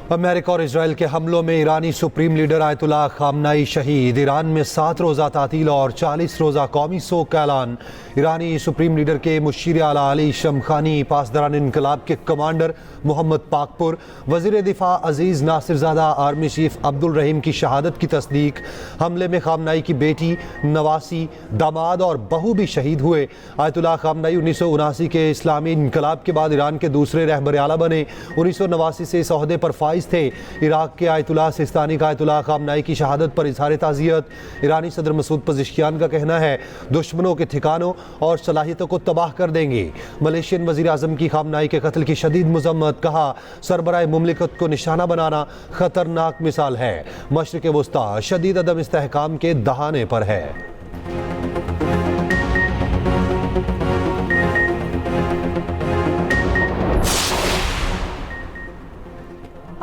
America और Israel के हमलों में ईरानी सुप्रीम लीडर आयतुल्लाह खामनाई शहीद। ईरान में 7 रोज़ा तातील और 40 रोज़ा कौमी सोग का ऐलान। ईरानी सुप्रीम लीडर के मुशीर आला अली शमखानी, पासदारान इनकलाब के कमांडर मोहम्मद पाकपुर, वज़ीर दिफा अजीज़ नासिरज़ादा, आर्मी चीफ अब्दुल रहीम की शहादत की तस्दीक। हमले में खामनाई की बेटी, नवासी, दामाद और बहू भी शहीद हुए। आयतुल्लाह खामनाई 1979 के इस्लामी इनकलाब के बाद ईरान के दूसरे रहबर आला बने। 1989 से इस ओहदे पर फाइज थे। इराक के आयतुल्लाह सिस्तानी का आयतुल्लाह खामनाई की शहादत पर इजहार ताज़ियत। ईरानी सदर मसूद पज़ेश्कियान का कहना है दुश्मनों के ठिकानों और सलाहियतों को तबाह कर देंगे। मलेशियन वज़ीर आज़म की खामनाई के कत्ल की शदीद मज़म्मत। कहा सरबराह मुमलिकत को निशाना बनाना खतरनाक मिसाल है। मशरिक़ वुस्ता शदीद अदम इस्तेहकाम के दहाने पर है।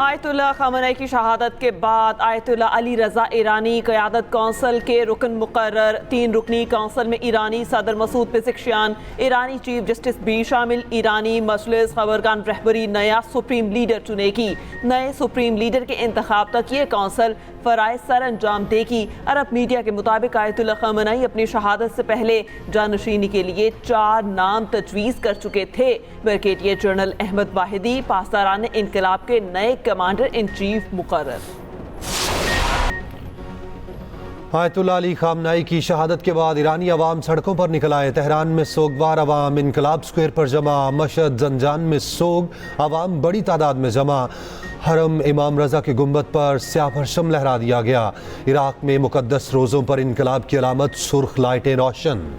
आयतुल्लाह खामनेई की शहादत के बाद आयतुल्लाह अली रज़ा ईरानी क़यादत कौंसिल के रुकन मुकर्रर। 3 रुकनी कौंसिल में ईरानी सदर मसूद पेज़ेश्कियान, ईरानी चीफ जस्टिस भी शामिल। ईरानी मजलिस खबरगान रहबरी नया सुप्रीम लीडर चुनेगी। नए सुप्रीम लीडर के इंतखाब तक ये कौंसिल फ़राइज़ सर अंजाम देगी। अरब मीडिया के मुताबिक आयतुल्लाह खामनेई अपनी शहादत से पहले जानशीनी के लिए 4 नाम तजवीज़ कर चुके थे। ब्रिगेडियर जनरल अहमद वाहिदी पासदारान इनकलाब के नए कमांडर इन चीफ मुकर्रर। आयतुल्लाह अली खामनाई की शहादत के बाद ईरानी अवाम सड़कों पर निकल आए। तेहरान में सोगवार अवाम इनकलाब स्क्वायर पर जमा। मशहद जंजान में सोग अवाम बड़ी तादाद में जमा। हरम इमाम रज़ा के गुंबद पर स्याह परचम लहरा दिया गया। इराक में मुकद्दस रोज़ों पर इनकलाब की अलामत सुर्ख लाइटें रोशन।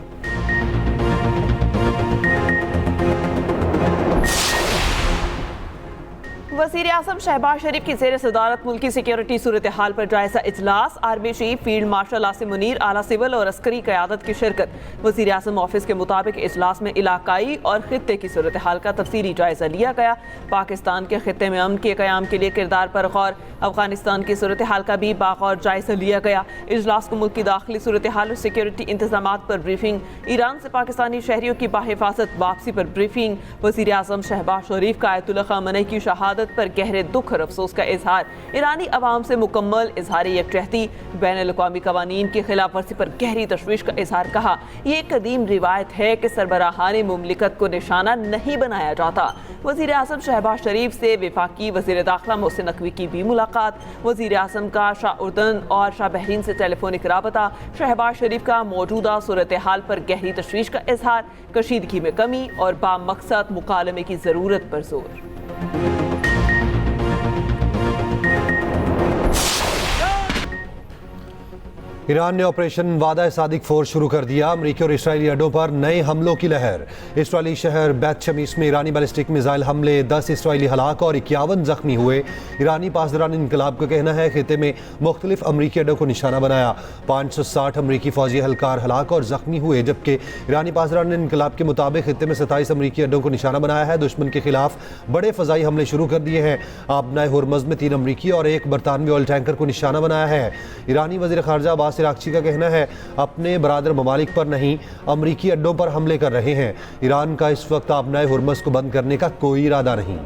वज़ीर आज़म शहबाज शरीफ की ज़ेर सदारत मुल्की सिक्योरिटी सूरत हाल पर जायजा इजलास। Army chief field marshal Asim Munir, आला सिविल और अस्करी क़यादत की शिरकत। वज़ीर आज़म ऑफिस के मुताबिक इजलास में इलाकाई और खित्ते की सूरत हाल का तफसीली जायजा लिया गया। पाकिस्तान के खित्ते में अमन के क़याम के लिए किरदार पर गौर। अफगानिस्तान की सूरत हाल का भी बागौर जायजा लिया गया। इजलास को मुल्क की दाखिली सूरत हाल और सिक्योरिटी इंतजाम पर ब्रीफिंग। ईरान से पाकिस्तानी शहरियों की बाहिफाजत वापसी पर ब्रीफिंग। वज़ीर आज़म शहबाज शरीफ का आयतुल्लाह खामनेई की शहादत पर गहरे दुख और अफसोस का इजहार। ईरानी अवाम से मुकम्मल इजहार यकजहती। बैनुल-अक़वामी क़वानीन की खिलाफ वर्जी पर गहरी तशवीश का इजहार। कहा यह एक कदीम रिवायत है कि सरबराहान मुमलिकत को निशाना नहीं बनाया जाता। वज़ीर आज़म शहबाज शरीफ से वफाकी वज़ीर दाखिला मोहसिन नकवी की भी मुलाकात। वज़ीर आज़म का शाह उर्दन और शाह बहरीन से टेलीफोनिक राबता। शहबाज शरीफ का मौजूदा सूरत हाल पर गहरी तशवीश का इजहार। कशीदगी में कमी और बामकसद मुकालमे की ज़रूरत पर जोर। ईरान ने ऑपरेशन वादा सादिक फोर्स शुरू कर दिया। अमरीकी और इसराइली अड्डों पर नए हमलों की लहर। इसराइली शहर बैत शमीस में ईरानी बैलिस्टिक मिसाइल हमले, 10 इसराइली हलाक और 51 जख्मी हुए। ईरानी पासदारान इनकलाब का कहना है खित्ते में मुख्तलिफ अमरीकी अड्डों को निशाना बनाया। 560 अमरीकी फौजी एहलकार हलाक और जख्मी हुए, जबकि ईरानी पासदारान इनकलाब के मुताबिक खित्ते में 27 अमरीकी अड्डों को निशाना बनाया है। दुश्मन के खिलाफ बड़े फ़ज़ाई हमले शुरू कर दिए हैं। आबनाए हुरमज़ में 3 अमरीकी और 1 बरतानवी ऑयल टैंकर को निशाना बनाया है। ईरानी वज़ीर ख़ारजा अब्बास इराक़ची का कहना है अपने बरादर ममालिक पर नहीं, अमरीकी अड्डों पर हमले कर रहे हैं। ईरान का इस वक्त आबनाए हुरमज़ को बंद करने का कोई इरादा नहीं।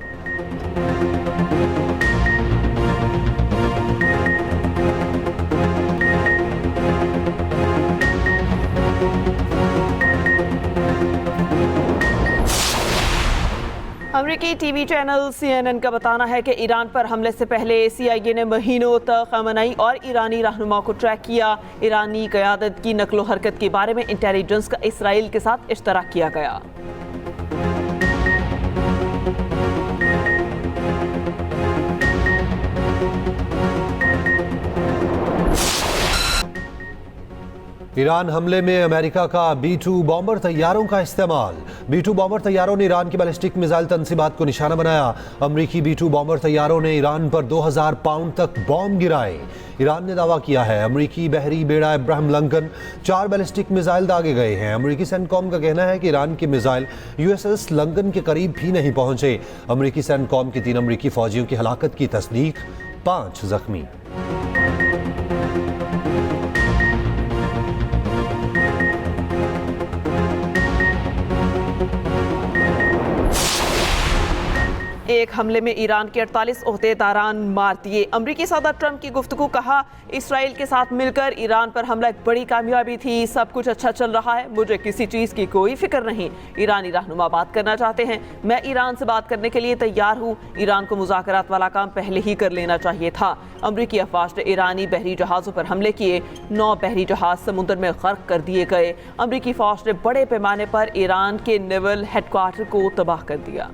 अमरीकी टीवी चैनल CNN का बताना है कि ईरान पर हमले से पहले CIA ने महीनों तक खामनेई और ईरानी रहनुमा को ट्रैक किया। ईरानी क़यादत की नकलो हरकत के बारे में इंटेलिजेंस का इसराइल के साथ इश्तराक किया गया। ईरान हमले में अमेरिका का B-2 बॉम्बर तैयारों का इस्तेमाल। B-2 बॉम्बर तैयारों ने ईरान की बैलिस्टिक मिसाइल तनसीबात को निशाना बनाया। अमरीकी B-2 बॉम्बर तैयारों ने ईरान पर 2000 पाउंड तक बॉम्ब गिराए। ईरान ने दावा किया है अमरीकी बहरी बेड़ा इब्राहिम लिंकन 4 बैलिस्टिक मिसाइल दागे गए हैं। अमरीकी सेंटकॉम का कहना है कि ईरान के मिसाइल USS लिंकन के करीब भी नहीं पहुंचे। अमरीकी सेंटकॉम की 3 अमरीकी फौजियों की हलाकत की तस्दीक, 5 जख्मी। एक हमले में ईरान के 48 ओहदेदारान मार दिए। अमरीकी सदर ट्रंप की गुफ्तगू, कहा इसराइल के साथ मिलकर ईरान पर हमला एक बड़ी कामयाबी थी, सब कुछ अच्छा चल रहा है, मुझे किसी चीज़ की कोई फिक्र नहीं। ईरानी रहनुमा बात करना चाहते हैं, मैं ईरान से बात करने के लिए तैयार हूँ। ईरान को मुज़ाकरात वाला काम पहले ही कर लेना चाहिए था। अमरीकी अफवाज ने ईरानी बहरी जहाज़ों पर हमले किए, 9 बहरी जहाज़ समुद्र में गर्क कर दिए गए। अमरीकी फौज ने बड़े पैमाने पर ईरान के नेवल हेडक्वार्टर को तबाह कर दिया।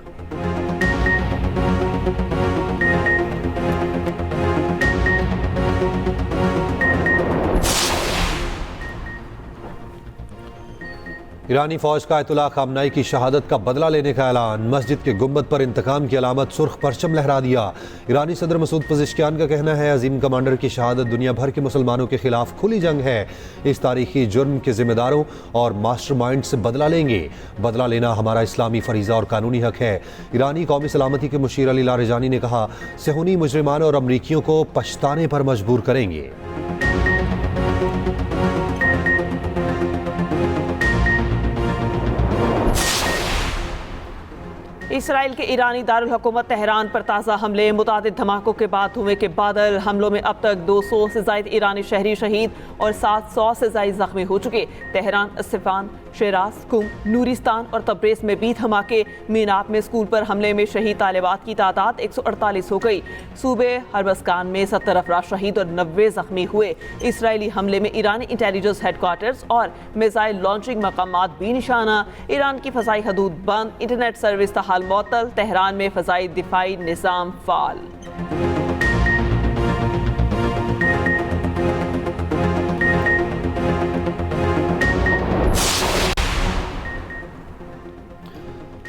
ईरानी फौज का आयतुल्लाह खामनाई की शहादत का बदला लेने का ऐलान। मस्जिद के गुंबद पर इंतकाम की अलामत सुर्ख परचम लहरा दिया। ईरानी सदर मसूद पज़ेश्कियान का कहना है, अजीम कमांडर की शहादत दुनिया भर के मुसलमानों के खिलाफ खुली जंग है। इस तारीखी जुर्म के जिम्मेदारों और मास्टरमाइंड से बदला लेंगे। बदला लेना हमारा इस्लामी फरीजा और कानूनी हक है। ईरानी कौमी सलामती के मुशीर अली लारेजानी ने कहा, सेहूनी मुजरिमान और अमरीकियों को पछताने पर मजबूर करेंगे। इसराइल के ईरानी दारुल हुकूमत तेहरान पर ताज़ा हमले, मुतादिद धमाकों के बाद धुएं के बादल। हमलों में अब तक 200 से ज़ायद ईरानी शहरी शहीद और 700 से ज़ायद जख्मी हो चुके। तेहरान, इस्फहान, शिराज, कुम, नूरिस्तान और तब्रेज़ में भी धमाके। मीनाप में स्कूल पर हमले में शहीद तालिबात की तादाद 148 हो गई। सूबे हर्बस्कान में 70 अफराद शहीद और 90 जख्मी हुए। इसराइली हमले में ईरानी इंटेलिजेंस हेडक्वार्टर्स और मिसाइल लॉन्चिंग मकामात भी निशाना। ईरान की फ़ज़ाई हदूद बंद, इंटरनेट सर्विस तहाल मअतल। तेहरान में फ़ज़ाई दिफाई निज़ाम फ़ाल।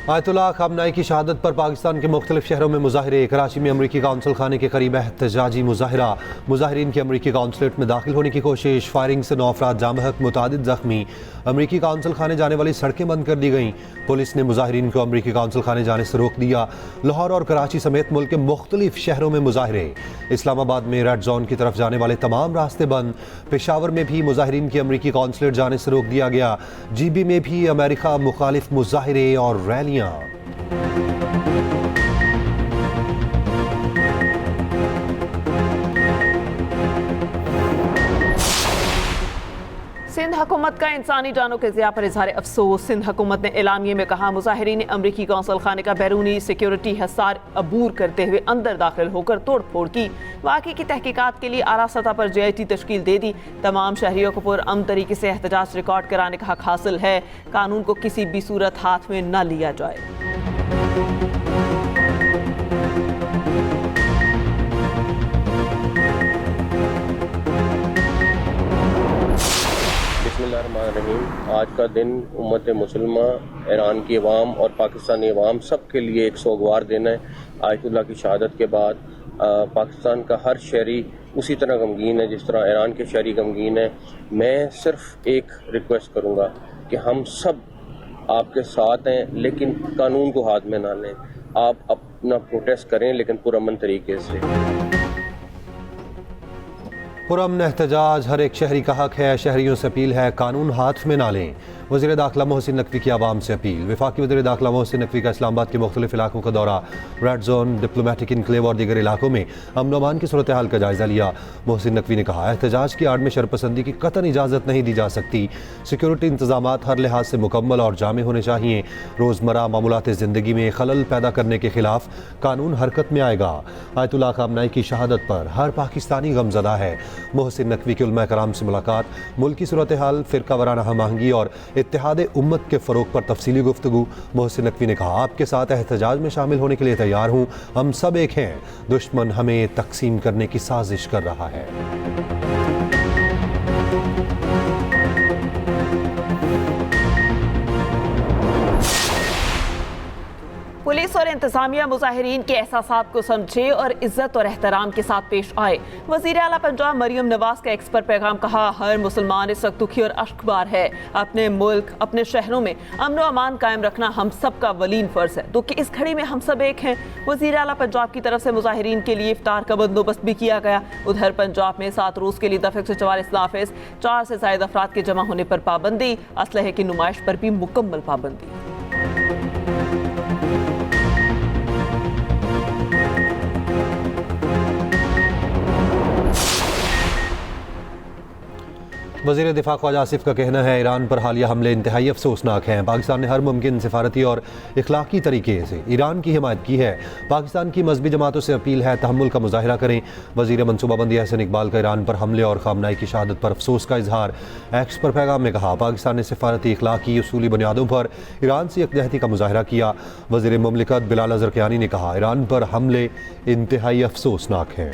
आयतुल्लाह खामनाई की शहादत पर पाकिस्तान के मुख्तलिफ शहरों में मुजाहरे। कराची में अमरीकी काउंसिल खाने के करीब एहतजाजी मुजाहरा। मुजाहरीन की अमरीकी काउंसलेट में दाखिल होने की कोशिश, फायरिंग से 9 अफराद जाम बहक, मुतादिद जख्मी। अमरीकी काउंसिल खाने जाने वाली सड़कें बंद कर दी गईं। पुलिस ने मुजाहरीन को अमरीकी काउंसिल खाने जाने से रोक दिया। लाहौर और कराची समेत मुल्क के मुख्तलिफ शहरों में मुजाहरे। इस्लामाबाद में रेड जोन की तरफ जाने वाले तमाम रास्ते बंद। पेशावर में भी मुजाहरीन की अमरीकी काउंसलेट जाने से रोक दिया गया। GB में भी अमेरिका मुखालिफ मुजाहरे और रैलियां। सिंध हुकूमत का इंसानी जानों के ज़िया पर इजहार अफसोस। सिंध हुकूमत ने एलानिये में कहा, मुजाहिरीन ने अमरीकी कौंसल खाने का बैरूनी सिक्योरिटी हिसार अबूर करते हुए अंदर दाखिल होकर तोड़ फोड़ की। वाक़े की तहकीकात के लिए आला सतह पर JIT तश्कील दे दी। तमाम शहरियों को पुरअमन तरीके से एहतजाज रिकॉर्ड कराने का हक हासिल है। कानून को किसी भी सूरत हाथ में न लिया जाए। बिस्मिल्लाहिर्रहमानिर्रहीम। आज का दिन उम्मत मुसलमा, ईरान की अवाम और पाकिस्तानी अवाम सब के लिए एक सोगवार दिन है। आयतुल्लाह की शहादत के बाद पाकिस्तान का हर शहरी उसी तरह गमगीन है जिस तरह ईरान के शहरी गमगीन है। मैं सिर्फ एक रिक्वेस्ट करूँगा कि हम सब आपके साथ हैं, लेकिन कानून को हाथ में ना लें। आप अपना प्रोटेस्ट करें, लेकिन पुरअमन तरीके से। पुरअमन एहतजाज हर एक शहरी का हक है। शहरियों से अपील है, कानून हाथ में ना लें। वज़ीर दाखिला मोहसिन नकवी की आवाम से अपील। वफाकी वज़ीर दाखिला मोहसिन नकवी का इस्लामाबाद के मुख्तलिफ इलाकों का दौरा, रेड जोन, डिप्लोमेटिक इनक्लेव और दीगर इलाकों में अमन अमान की सूरत हाल का जायज़ा लिया। मोहसिन नकवी ने कहा, एहतजाज की आड़ में शरपसंदी की कतई इजाज़त नहीं दी जा सकती। सिक्योरिटी इंतजामात हर लिहाज से मुकम्मल और जामे होने चाहिए। रोज़मर्रा मामूलात ज़िंदगी में खलल पैदा करने के खिलाफ कानून हरकत में आएगा। आयतुल्लाह खामनाई की शहादत पर हर पाकिस्तानी गमज़दा है। मोहसिन नकवी के उलमा कराम से मुलाकात, मुल्क की सूरत हाल, फ़िरका वाराना हमआहंगी और इत्तेहाद उम्मत के फ़रोग़ पर तफसीली गुफ्तगू। मोहसिन नकवी ने कहा, आपके साथ एहतजाज में शामिल होने के लिए तैयार हूँ। हम सब एक हैं। दुश्मन हमें तकसीम करने की साजिश कर रहा है। पुलिस और इंतजामिया मुजाहिरीन के एहसासात को समझे और इज्जत और एहतराम के साथ पेश आए। वज़ीर आला पंजाब मरियम नवाज का एक्स पर पैगाम, कहा, हर मुसलमान इस वक्त दुखी और अश्कबार है। अपने मुल्क, अपने शहरों में अमन व अमान कायम रखना हम सब का वलीन फ़र्ज है। दुख की इस घड़ी में हम सब एक हैं। वज़ीर आला पंजाब की तरफ से मुजाहिरीन के लिए इफ्तार का बंदोबस्त भी किया गया। उधर पंजाब में 7 रोज़ के लिए दफ़े से 44 नाफिज, 4 से ज़ायद अफराद के जमा होने पर पाबंदी, असलहे की नुमाइश पर भी मुकम्मल पाबंदी। वज़ीर दिफा ख्वाजा आसिफ का कहना है ईरान पर हालिया हमले इंतहाई अफसोसनाक हैं। पाकिस्तान ने हर मुमकिन सिफारती और इखलाकी तरीके से ईरान की हिमायत की है। पाकिस्तान की मजहबी जमातों से अपील है तहम्मुल का मुजाहरा करें। वज़ीर मनसूबाबंदी हसन इकबाल का ईरान पर हमले और खामनाई की शहादत पर अफसोस का इजहार। एक्स पर पैगाम में कहा पाकिस्तान ने सिफारती इखलाकी उसूली बुनियादों पर ईरान से यकजहती का मुजाहरा किया। वज़ीर मुमलिकत बिलाल अज़रक़यानी ने कहा ईरान पर हमले इंतहाई अफसोसनाक हैं।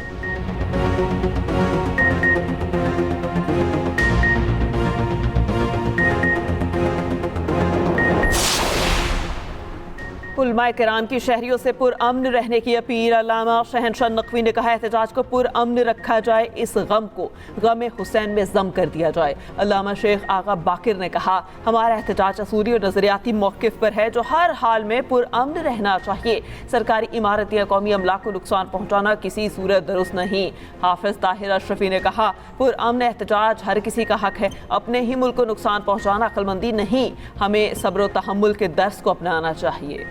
उलमाए किराम की शहरियों से पुरअमन रहने की अपील। अल्लामा शहनशाह नकवी ने कहा एहतजाज को पुरअमन रखा जाए, इस गम को गम हुसैन में जम कर दिया जाए। अल्लामा शेख आगा बाकिर ने कहा हमारा एहतजाज असूली और नजरियाती मौक़िफ़ पर है जो हर हाल में पुरअमन रहना चाहिए। सरकारी इमारत या कौमी अमलाक को नुकसान पहुँचाना किसी सूरत दुरुस्त नहीं। हाफिज ताहिर अशरफी ने कहा पुरअमन एहतजाज हर किसी का हक है, अपने ही मुल्क को नुकसान पहुँचाना अक्लमंदी नहीं। हमें सब्र व तहम्मुल के दर्स को अपनाना चाहिए।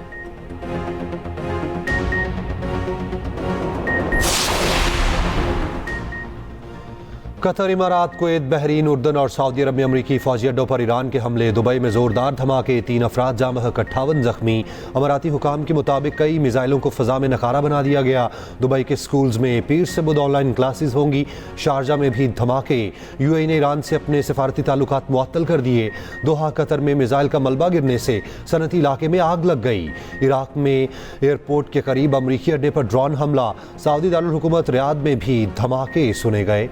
कतर, इमारात, कुवैत, बहरीन, उर्दन और सऊदी अरब में अमरीकी फौजी अड्डों पर ईरान के हमले। दुबई में जोरदार धमाके, 3 अफराद जाँ बहक 58 जख्मी। अमाराती हुकाम के मुताबिक कई मिसाइलों को फ़ज़ा में नकारा बना दिया गया। दुबई के स्कूल्स में पीर से बुध ऑनलाइन क्लासेस होंगी। शारजा में भी धमाके। UAE ने ईरान से अपने सिफारती ताल्लुकात मुअत्तल कर दिए। दोहा, कतर में मिसाइल का मलबा गिरने से सनती इलाके में आग लग गई। इराक में एयरपोर्ट के करीब अमरीकी अड्डे पर ड्रोन हमला। सऊदी दारुल हुकूमत रियाद में भी धमाके सुने गए।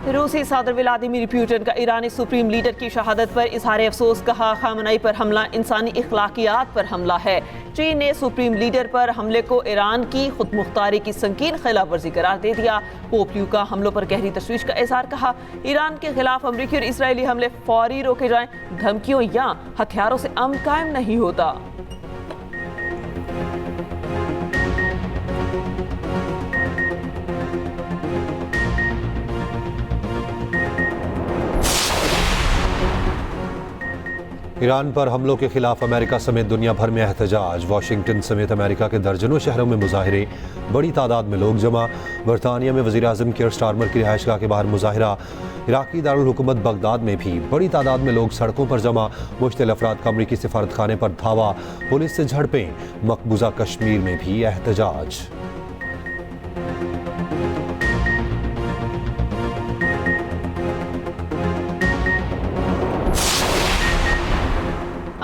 रूसी सदर व्लादिमीर पुतिन का ईरानी सुप्रीम लीडर की शहादत पर इजहार अफसोस। कहा खामनई पर हमला इंसानी इखलाकियात पर हमला है। चीन ने सुप्रीम लीडर पर हमले को ईरान की खुद मुख्तारी की संगीन खिलाफ वर्जी करार दे दिया। पोप ल्यू का हमलों पर गहरी तशवीश का इजहार। कहा ईरान के खिलाफ अमरीकी और इसराइली हमले फौरी रोके जाएं। धमकियों या हथियारों से अमन कायम नहीं होता। ईरान पर हमलों के खिलाफ अमेरिका समेत दुनिया भर में एहतजाज। वाशिंगटन समेत अमेरिका के दर्जनों शहरों में मुजाहरे, बड़ी तादाद में लोग जमा। बरतानिया में वज़ीर आज़म कियर स्टारमर की रिहाइशगाह के बाहर मुजाहरा। इराकी दारुल हुकूमत बगदाद में भी बड़ी तादाद में लोग सड़कों पर जमा। मुश्तिल अफराद का अमरीकी सिफारत खाने पर धावा, पुलिस से झड़पें। मकबूजा कश्मीर में भी एहतजाज।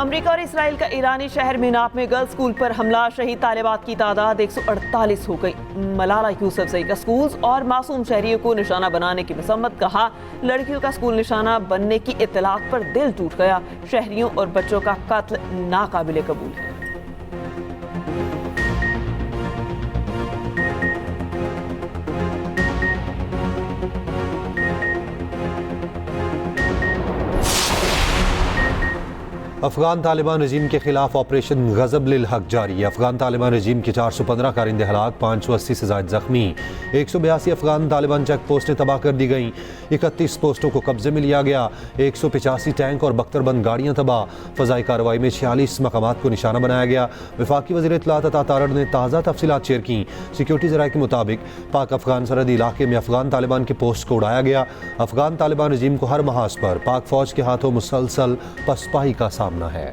अमेरिका और इसराइल का ईरानी शहर मीनाप में गर्ल्स स्कूल पर हमला। शहीद तालिबात की तादाद 148 हो गई। मलाला यूसुफजई का स्कूल और मासूम शहरियों को निशाना बनाने की मसम्मत। कहा लड़कियों का स्कूल निशाना बनने की इत्तलात पर दिल टूट गया। शहरियों और बच्चों का कत्ल नाकाबिले कबूल है। अफगान तालिबान रजीम के खिलाफ ऑपरेशन गज़ब लिल हक जारी। अफगान तालिबान रजीम के 415 कारिंदे हलाक, 580 से ज़ायद जख्मी। 182 अफगान तालिबान चेक पोस्टें तबाह कर दी गईं। 31 पोस्टों को कब्जे में लिया गया। 185 टैंक और बख्तरबंद गाड़ियाँ तबाह। फ़ज़ाई कार्रवाई में 46 मकामात को निशाना बनाया गया। वफाकी वज़ीर इत्तलात अता तारड़ ने ताज़ा तफसीलात शेयर की। सिक्योरिटी ज़राए के मुताबिक पाक अफगान सरहदी इलाके में अफगान तालिबान के पोस्ट को उड़ाया गया। अफगान तालिबान रजीम को हर महाज पर पाक फ़ौज के हाथों मुसलसल पसपाही का सामना है।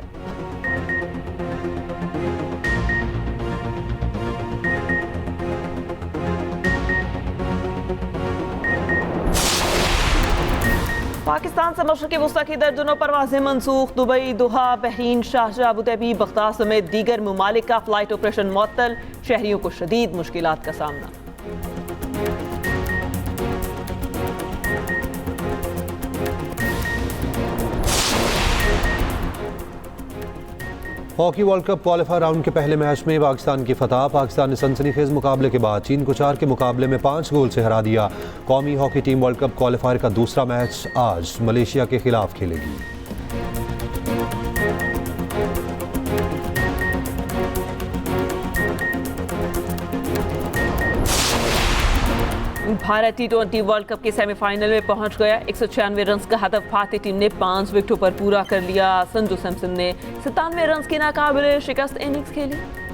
पाकिस्तान से मशरक़ी वुस्ता की दर्जनों परवाज़ें मनसूख। Dubai, Doha, Bahrain, Sharjah, Abu Dhabi, Baghdad समेत दीगर ममालिक का फ़्लाइट ऑपरेशन मुअत्तल। शहरियों को शदीद मुश्किलात का सामना। Hockey world cup qualifier round के पहले मैच में पाकिस्तान की फतह। पाकिस्तान ने सनसनीखेज मुकाबले के बाद चीन को 4 के मुकाबले में 5 गोल से हरा दिया। कौमी hockey team world cup qualifier का दूसरा मैच आज मलेशिया के खिलाफ खेलेगी। भारत T20 वर्ल्ड कप के सेमीफाइनल में पहुंच गया। 196 रन का हदफ भारतीय टीम ने 5 विकेटों पर पूरा कर लिया। संजू सैमसन ने 97 रन की नाकाबिले शिकस्त इनिंग्स खेली।